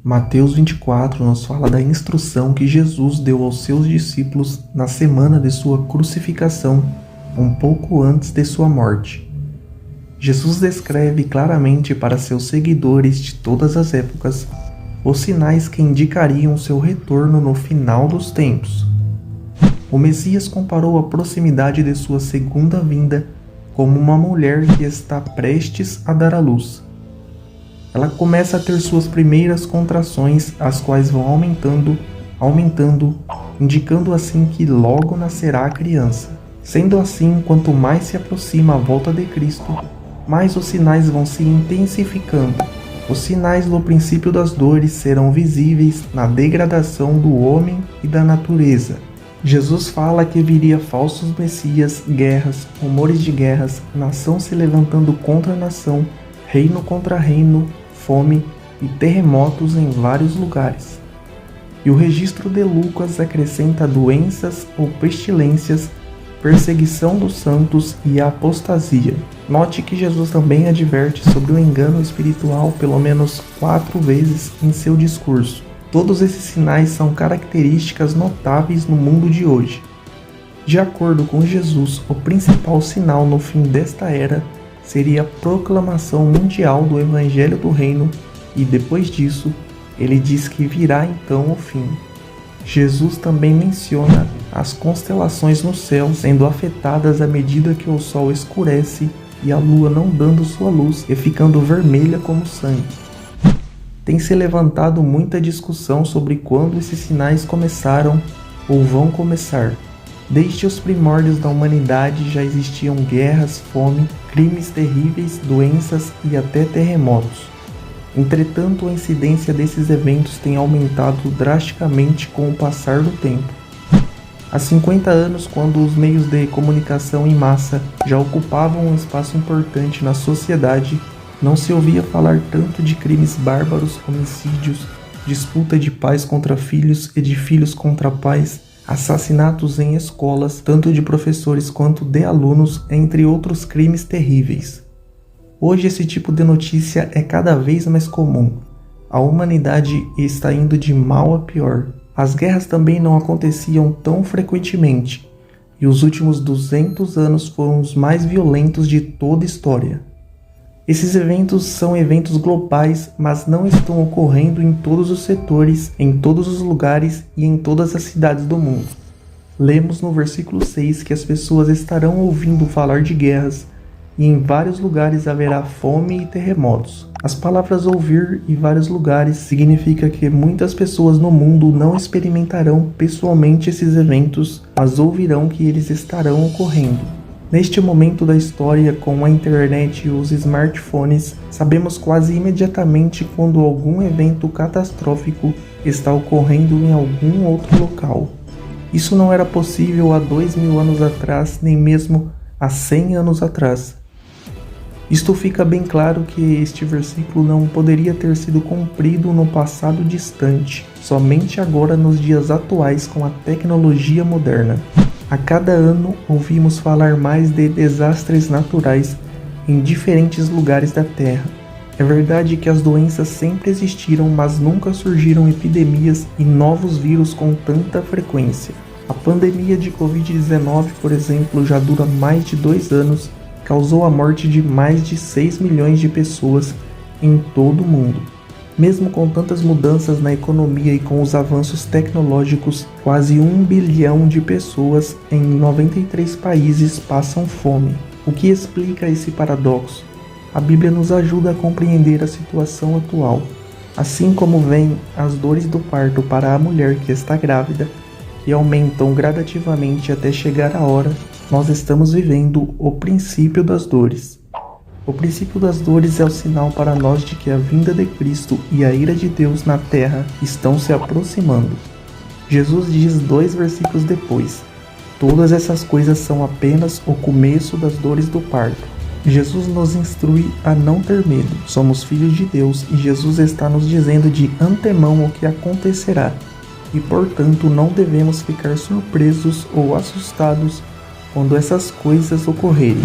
Mateus 24 nos fala da instrução que Jesus deu aos seus discípulos na semana de sua crucificação, um pouco antes de sua morte. Jesus descreve claramente para seus seguidores de todas as épocas os sinais que indicariam seu retorno no final dos tempos. O Messias comparou a proximidade de sua segunda vinda como uma mulher que está prestes a dar à luz. Ela começa a ter suas primeiras contrações, as quais vão aumentando, indicando assim que logo nascerá a criança. Sendo assim, quanto mais se aproxima a volta de Cristo, mais os sinais vão se intensificando. Os sinais do princípio das dores serão visíveis na degradação do homem e da natureza. Jesus fala que viria falsos messias, guerras, rumores de guerras, nação se levantando contra nação, reino contra reino, fome e terremotos em vários lugares. E o registro de Lucas acrescenta doenças ou pestilências, perseguição dos santos e a apostasia. Note que Jesus também adverte sobre o engano espiritual pelo menos 4 vezes em seu discurso. Todos esses sinais são características notáveis no mundo de hoje. De acordo com Jesus, o principal sinal no fim desta era seria a proclamação mundial do Evangelho do Reino, e depois disso, ele diz que virá então o fim. Jesus também menciona as constelações no céu sendo afetadas à medida que o sol escurece e a lua não dando sua luz e ficando vermelha como sangue. Tem se levantado muita discussão sobre quando esses sinais começaram ou vão começar. Desde os primórdios da humanidade já existiam guerras, fome, crimes terríveis, doenças e até terremotos. Entretanto, a incidência desses eventos tem aumentado drasticamente com o passar do tempo. Há 50 anos, quando os meios de comunicação em massa já ocupavam um espaço importante na sociedade, não se ouvia falar tanto de crimes bárbaros, homicídios, disputa de pais contra filhos e de filhos contra pais, assassinatos em escolas, tanto de professores quanto de alunos, entre outros crimes terríveis. Hoje esse tipo de notícia é cada vez mais comum. A humanidade está indo de mal a pior. As guerras também não aconteciam tão frequentemente, e os últimos 200 anos foram os mais violentos de toda a história. Esses eventos são eventos globais, mas não estão ocorrendo em todos os setores, em todos os lugares e em todas as cidades do mundo. Lemos no versículo 6 que as pessoas estarão ouvindo falar de guerras, e em vários lugares haverá fome e terremotos. As palavras ouvir em vários lugares significa que muitas pessoas no mundo não experimentarão pessoalmente esses eventos, mas ouvirão que eles estarão ocorrendo. Neste momento da história, com a internet e os smartphones, sabemos quase imediatamente quando algum evento catastrófico está ocorrendo em algum outro local. Isso não era possível há 2000 anos atrás, nem mesmo há 100 anos atrás. Isto fica bem claro que este versículo não poderia ter sido cumprido no passado distante, somente agora nos dias atuais com a tecnologia moderna. A cada ano ouvimos falar mais de desastres naturais em diferentes lugares da Terra. É verdade que as doenças sempre existiram, mas nunca surgiram epidemias e novos vírus com tanta frequência. A pandemia de Covid-19, por exemplo, já dura mais de 2 anos, causou a morte de mais de 6 milhões de pessoas em todo o mundo. Mesmo com tantas mudanças na economia e com os avanços tecnológicos, quase 1 bilhão de pessoas em 93 países passam fome. O que explica esse paradoxo? A Bíblia nos ajuda a compreender a situação atual. Assim como vêm as dores do parto para a mulher que está grávida, e aumentam gradativamente até chegar a hora, nós estamos vivendo o princípio das dores. O princípio das dores é o sinal para nós de que a vinda de Cristo e a ira de Deus na terra estão se aproximando. Jesus diz 2 versículos depois: todas essas coisas são apenas o começo das dores do parto. Jesus nos instrui a não ter medo. Somos filhos de Deus e Jesus está nos dizendo de antemão o que acontecerá. E portanto não devemos ficar surpresos ou assustados quando essas coisas ocorrerem.